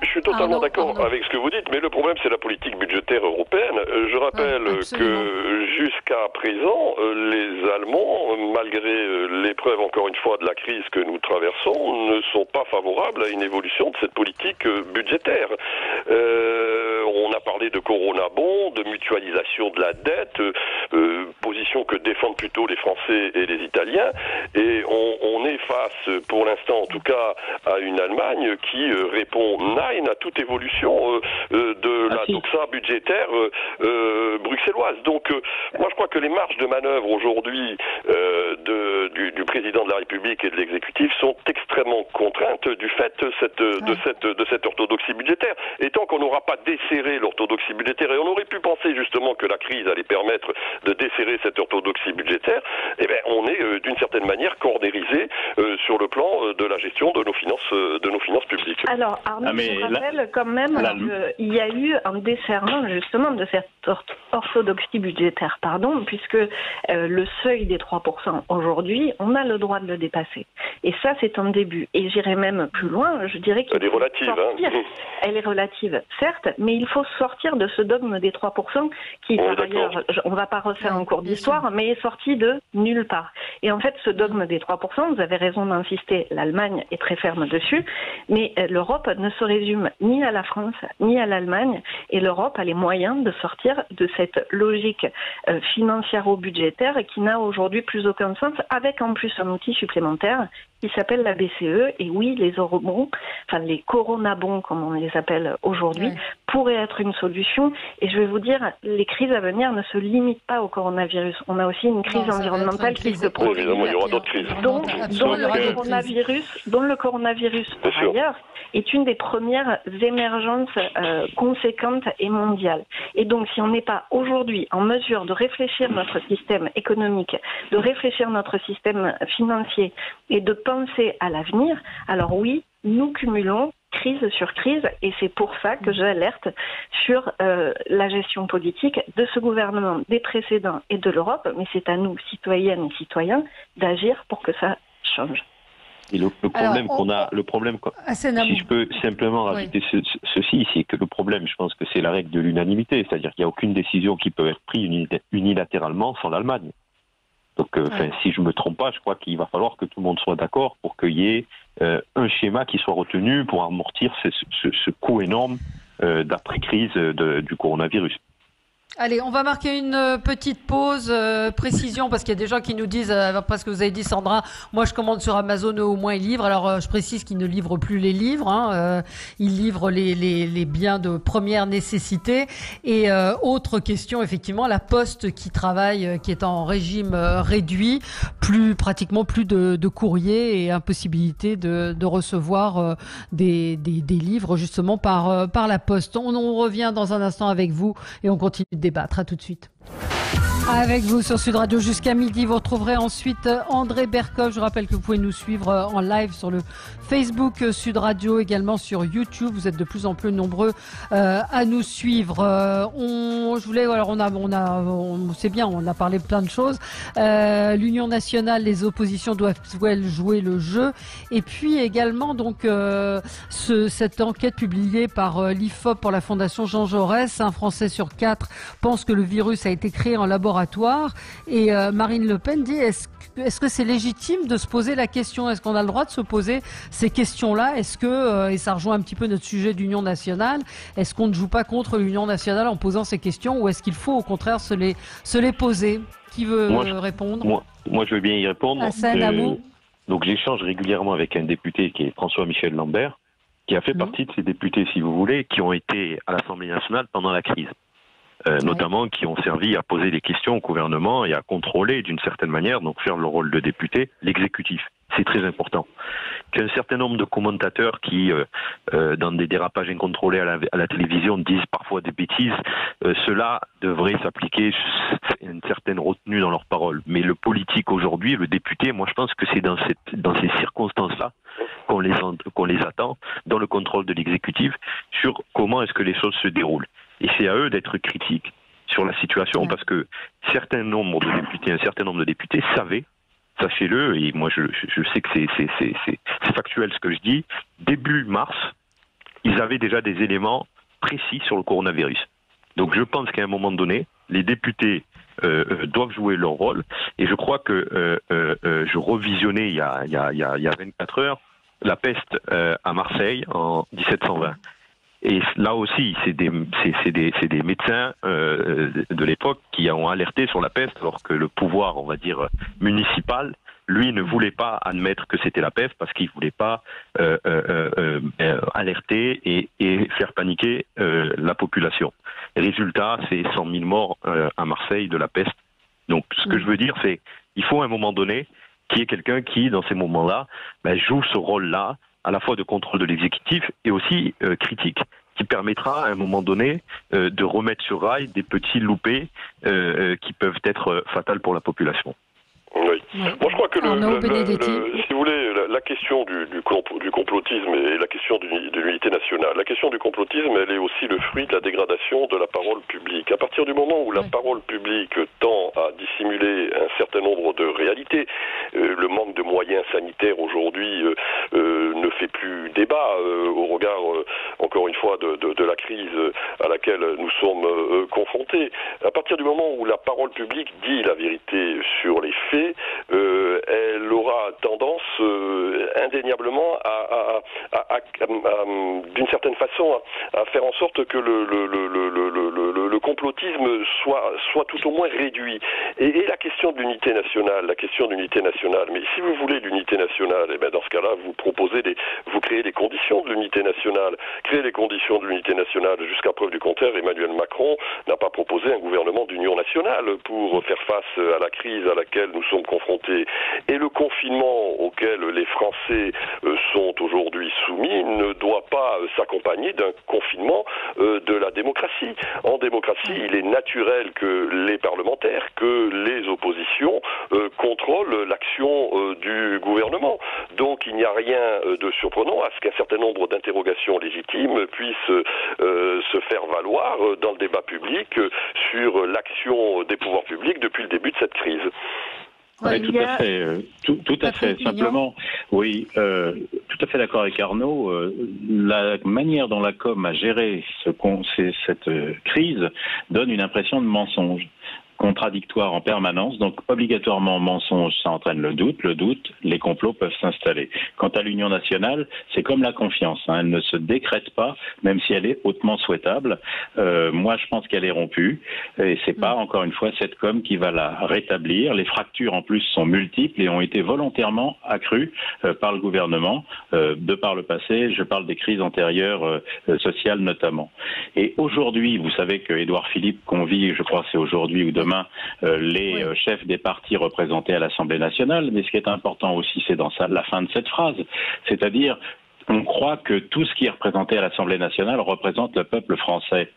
[SPEAKER 5] Je suis totalement d'accord avec ce que vous dites, mais le problème c'est la politique budgétaire européenne. Je rappelle que jusqu'à présent, les Allemands, malgré l'épreuve encore une fois de la crise que nous traversons, ne sont pas favorables à une évolution de cette politique budgétaire. On a parlé de Corona Bond, de mutualisation de la dette, position que défendent plutôt les Français et les Italiens, et on est face, pour l'instant en tout cas, à une Allemagne qui répond nein à toute évolution de la doxa budgétaire bruxelloise. Donc moi je crois que les marges de manœuvre aujourd'hui du président de la République et de l'exécutif sont extrêmement contraintes du fait de cette orthodoxie budgétaire. Et tant qu'on n'aura pas desserré l'orthodoxie budgétaire, et on aurait pu penser justement que la crise allait permettre de desserrer cette orthodoxie budgétaire, eh bien on est d'une certaine manière cornérisé sur le plan de la gestion de nos finances publiques.
[SPEAKER 2] Alors Arnaud, je rappelle quand même qu'il y a eu un desserrement justement de cette orthodoxie budgétaire, puisque le seuil des 3% aujourd'hui, on a le droit de le dépasser. Et ça, c'est un début. Et j'irai même plus loin, je dirais qu'il
[SPEAKER 5] Elle est relative,
[SPEAKER 2] Elle est relative, certes, mais il faut sortir de ce dogme des 3% qui, par ailleurs, on ne va pas refaire un cours d'histoire, mais est sorti de nulle part. Et en fait, ce dogme des 3%, vous avez raison d'insister, l'Allemagne est très ferme dessus, mais l'Europe ne se résume ni à la France, ni à l'Allemagne, et l'Europe a les moyens de sortir de cette logique financiero-budgétaire qui n'a aujourd'hui plus aucun sens, avec en plus un outil supplémentaire qui s'appelle la BCE. Et oui, les eurobonds, enfin les coronabonds comme on les appelle aujourd'hui, pourraient être une solution. Et je vais vous dire, les crises à venir ne se limitent pas au coronavirus. On a aussi une crise environnementale qui se produit.
[SPEAKER 5] Évidemment, il y aura d'autres crises.
[SPEAKER 2] Dont le coronavirus, par ailleurs, est une des premières émergences conséquentes et mondiales. Et donc, si on n'est pas aujourd'hui en mesure de réfléchir notre système économique, de réfléchir notre système financier et de penser à l'avenir, alors oui, nous cumulons crise sur crise, et c'est pour ça que j'alerte sur la gestion politique de ce gouvernement, des précédents et de l'Europe, mais c'est à nous, citoyennes et citoyens, d'agir pour que ça change.
[SPEAKER 3] Et le problème qu'on a, si je peux simplement rajouter ceci, c'est que le problème, je pense que c'est la règle de l'unanimité, c'est-à-dire qu'il n'y a aucune décision qui peut être prise unilatéralement sans l'Allemagne. Donc, si je ne me trompe pas, je crois qu'il va falloir que tout le monde soit d'accord pour qu'il y ait un schéma qui soit retenu pour amortir ce coût énorme d'après-crise du coronavirus.
[SPEAKER 1] Allez, on va marquer une petite pause, précision, parce qu'il y a des gens qui nous disent, après ce que vous avez dit Sandra, moi je commande sur Amazon, au moins ils livrent. Alors je précise qu'ils ne livrent plus les livres, ils livrent les biens de première nécessité. Et autre question, effectivement, la Poste qui travaille, qui est en régime réduit, pratiquement plus de courrier et impossibilité de recevoir des livres justement par la Poste. On revient dans un instant avec vous et on continue de débattre. À tout de suite. Avec vous sur Sud Radio jusqu'à midi. Vous retrouverez ensuite André Berkoff. Je rappelle que vous pouvez nous suivre en live sur le Facebook Sud Radio, également sur YouTube. Vous êtes de plus en plus nombreux à nous suivre. C'est bien, on a parlé de plein de choses. L'Union nationale, les oppositions doivent jouer le jeu. Et puis également donc cette enquête publiée par l'IFOP pour la Fondation Jean Jaurès. Un Français sur 4 pense que le virus a été créé en laboratoire. Et Marine Le Pen dit, est-ce que c'est légitime de se poser la question? Est-ce qu'on a le droit de se poser ces questions-là? Est-ce que, et ça rejoint un petit peu notre sujet d'Union nationale, est-ce qu'on ne joue pas contre l'Union nationale en posant ces questions, ou est-ce qu'il faut au contraire se les poser? Qui veut répondre?
[SPEAKER 3] Moi, je veux bien y répondre.
[SPEAKER 1] Hassan Amou.
[SPEAKER 3] Donc j'échange régulièrement avec un député qui est François-Michel Lambert, qui a fait partie de ces députés, si vous voulez, qui ont été à l'Assemblée nationale pendant la crise. Notamment qui ont servi à poser des questions au gouvernement et à contrôler d'une certaine manière, donc faire le rôle de député, l'exécutif. C'est très important. Qu'un certain nombre de commentateurs qui, dans des dérapages incontrôlés à la télévision, disent parfois des bêtises, cela devrait s'appliquer une certaine retenue dans leurs paroles. Mais le politique aujourd'hui, le député, moi je pense que c'est dans ces circonstances-là qu'on les attend, dans le contrôle de l'exécutif, sur comment est-ce que les choses se déroulent. Et c'est à eux d'être critiques sur la situation, parce que un certain nombre de députés savaient, sachez-le, et moi je sais que c'est factuel ce que je dis, début mars, ils avaient déjà des éléments précis sur le coronavirus. Donc je pense qu'à un moment donné, les députés doivent jouer leur rôle, et je crois que je revisionnais il y a 24 heures la peste à Marseille en 1720. Et là aussi, c'est des médecins de l'époque qui ont alerté sur la peste, alors que le pouvoir, on va dire, municipal, lui, ne voulait pas admettre que c'était la peste parce qu'il ne voulait pas alerter et faire paniquer la population. Résultat, c'est 100 000 morts à Marseille de la peste. Donc, ce que je veux dire, c'est qu'il faut à un moment donné qu'il y ait quelqu'un qui, dans ces moments-là, joue ce rôle-là, à la fois de contrôle de l'exécutif et aussi critique, qui permettra à un moment donné de remettre sur rail des petits loupés qui peuvent être fatals pour la population.
[SPEAKER 5] Oui. Moi, je crois que
[SPEAKER 1] si
[SPEAKER 5] vous voulez, la question du complotisme et la question de l'unité nationale, la question du complotisme, elle est aussi le fruit de la dégradation de la parole publique. À partir du moment où la parole publique tend à dissimuler un certain nombre de réalités, le manque de moyens sanitaires aujourd'hui ne fait plus débat au regard, encore une fois, de la crise à laquelle nous sommes confrontés. À partir du moment où la parole publique dit la vérité sur les faits, elle aura tendance indéniablement d'une certaine façon à faire en sorte que le complotisme soit tout au moins réduit. Et la question de l'unité nationale, mais si vous voulez l'unité nationale, et bien dans ce cas-là, vous créez les conditions de l'unité nationale. Créer les conditions de l'unité nationale, jusqu'à preuve du contraire, Emmanuel Macron n'a pas proposé un gouvernement d'union nationale pour faire face à la crise à laquelle nous sommes confrontés. Et le confinement auquel les Français sont aujourd'hui soumis ne doit pas s'accompagner d'un confinement de la démocratie. En démocratie, il est naturel que les parlementaires, que les oppositions contrôlent l'action du gouvernement. Donc il n'y a rien de surprenant à ce qu'un certain nombre d'interrogations légitimes puissent se faire valoir dans le débat public sur l'action des pouvoirs publics depuis le début de cette crise.
[SPEAKER 4] Oui, tout à fait. Tout à fait. Simplement, oui, tout à fait d'accord avec Arnaud. La manière dont la com a géré cette crise donne une impression de mensonge contradictoire en permanence, donc obligatoirement mensonge, ça entraîne le doute, les complots peuvent s'installer. Quant à l'union nationale, c'est comme la confiance, elle ne se décrète pas, même si elle est hautement souhaitable. Moi, je pense qu'elle est rompue, et c'est pas, encore une fois, cette com qui va la rétablir. Les fractures, en plus, sont multiples et ont été volontairement accrues par le gouvernement, de par le passé. Je parle des crises antérieures, sociales notamment. Et aujourd'hui, vous savez que Édouard Philippe convie, je crois que c'est aujourd'hui ou demain, les chefs des partis représentés à l'Assemblée nationale, mais ce qui est important aussi, c'est dans la fin de cette phrase, c'est-à-dire on croit que tout ce qui est représenté à l'Assemblée nationale représente le peuple français.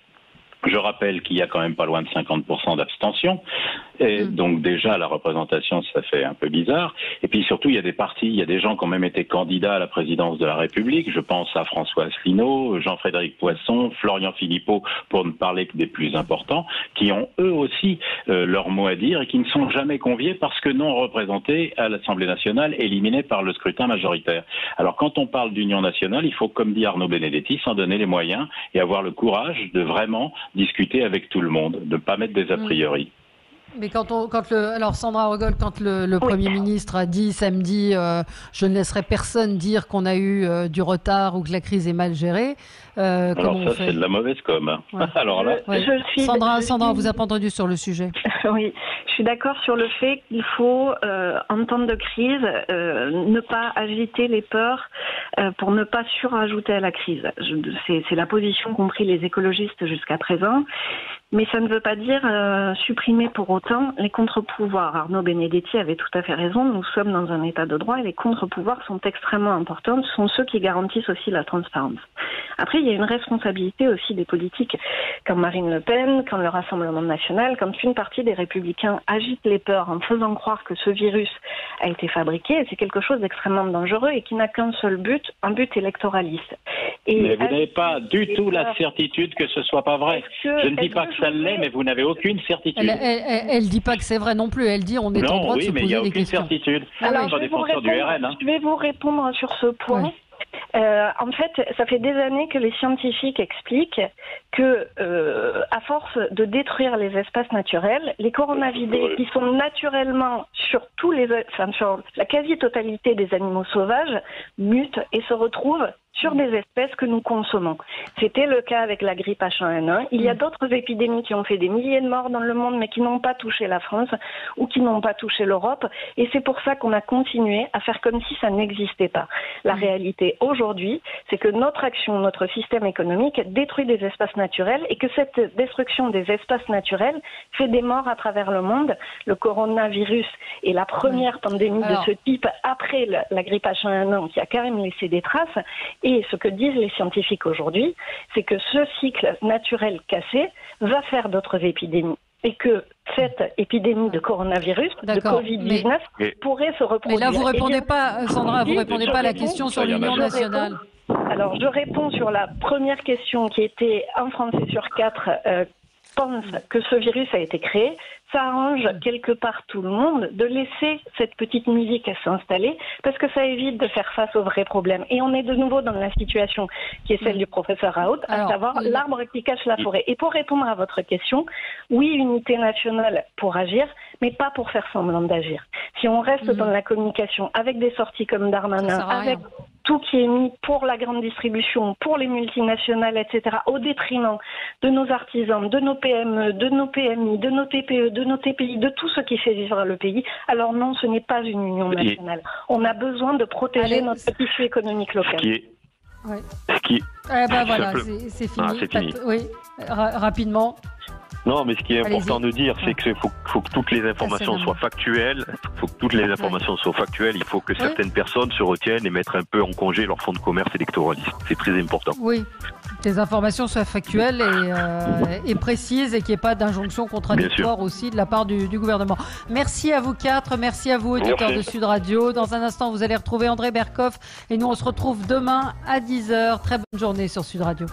[SPEAKER 4] Je rappelle qu'il y a quand même pas loin de 50% d'abstention, et donc déjà la représentation, ça fait un peu bizarre. Et puis surtout, il y a des partis, il y a des gens qui ont même été candidats à la présidence de la République. Je pense à François Asselineau, Jean-Frédéric Poisson, Florian Philippot, pour ne parler que des plus importants, qui ont eux aussi leur mot à dire et qui ne sont jamais conviés parce que non représentés à l'Assemblée nationale, éliminés par le scrutin majoritaire. Alors quand on parle d'union nationale, il faut, comme dit Arnaud Benedetti, s'en donner les moyens et avoir le courage de vraiment discuter avec tout le monde, de ne pas mettre des a priori.
[SPEAKER 1] Mais alors Sandra Rogol, quand le Premier ministre a dit samedi je ne laisserai personne dire qu'on a eu du retard ou que la crise est mal gérée,
[SPEAKER 4] alors ça c'est de la mauvaise com. Ouais. Alors là,
[SPEAKER 1] Sandra, on vous a pas entendu sur le sujet.
[SPEAKER 2] Oui, je suis d'accord sur le fait qu'il faut, en temps de crise, ne pas agiter les peurs pour ne pas surajouter à la crise. C'est la position qu'ont pris les écologistes jusqu'à présent. Mais ça ne veut pas dire supprimer pour autant les contre-pouvoirs. Arnaud Benedetti avait tout à fait raison, nous sommes dans un état de droit et les contre-pouvoirs sont extrêmement importants, ce sont ceux qui garantissent aussi la transparence. Après, il y a une responsabilité aussi des politiques, quand Marine Le Pen, quand le Rassemblement national, quand une partie des Républicains agite les peurs en faisant croire que ce virus a été fabriqué, c'est quelque chose d'extrêmement dangereux et qui n'a qu'un seul but, un but électoraliste.
[SPEAKER 4] Mais vous n'avez pas du tout la certitude que ce soit pas vrai. Je ne dis pas que ça l'est, mais vous n'avez aucune certitude.
[SPEAKER 1] Elle dit pas que c'est vrai non plus. Elle dit on est en droit de se poser des questions. Non, oui, mais il n'y a aucune certitude.
[SPEAKER 2] Alors, je vais vous répondre sur ce point. Ouais. En fait, ça fait des années que les scientifiques expliquent que, à force de détruire les espaces naturels, les coronavidés qui sont naturellement sur sur la quasi-totalité des animaux sauvages mutent et se retrouvent sur des espèces que nous consommons. C'était le cas avec la grippe H1N1. Il y a d'autres épidémies qui ont fait des milliers de morts dans le monde, mais qui n'ont pas touché la France ou qui n'ont pas touché l'Europe. Et c'est pour ça qu'on a continué à faire comme si ça n'existait pas. La réalité aujourd'hui, c'est que notre action, notre système économique détruit des espaces naturels et que cette destruction des espaces naturels fait des morts à travers le monde. Le coronavirus est la première pandémie de ce type après la grippe H1N1 qui a quand même laissé des traces. Et ce que disent les scientifiques aujourd'hui, c'est que ce cycle naturel cassé va faire d'autres épidémies. et que cette épidémie de coronavirus, de Covid-19, pourrait se reproduire.
[SPEAKER 1] Mais là, vous répondez pas, Sandra, vous répondez pas à la question sur l'Union nationale.
[SPEAKER 2] Alors, je réponds sur la première question qui était un Français sur 4 pense que ce virus a été créé. Ça arrange quelque part tout le monde de laisser cette petite musique s'installer parce que ça évite de faire face aux vrais problèmes. Et on est de nouveau dans la situation qui est celle du professeur Raoult, à savoir l'arbre qui cache la forêt. Et pour répondre à votre question, oui, unité nationale pour agir, mais pas pour faire semblant d'agir. Si on reste dans la communication avec des sorties comme Darmanin, avec tout qui est mis pour la grande distribution, pour les multinationales, etc., au détriment de nos artisans, de nos PME, de nos PMI, de nos TPE, de nos TPI, de tout ce qui fait vivre le pays. Alors non, ce n'est pas une union nationale. On a besoin de protéger notre tissu économique local.
[SPEAKER 1] Voilà, c'est fini.
[SPEAKER 3] C'est fini.
[SPEAKER 1] Oui, rapidement.
[SPEAKER 3] Non, mais ce qui est important de dire, c'est qu'il faut que toutes les informations soient factuelles. Il faut que toutes les informations soient factuelles. Il faut que certaines personnes se retiennent et mettre un peu en congé leur fonds de commerce électoraliste. C'est très important.
[SPEAKER 1] Oui, que les informations soient factuelles et précises et qu'il n'y ait pas d'injonction contradictoire aussi de la part du gouvernement. Merci à vous 4, merci à vous auditeurs de Sud Radio. Dans un instant, vous allez retrouver André Berkoff et nous on se retrouve demain à 10h. Très bonne journée sur Sud Radio.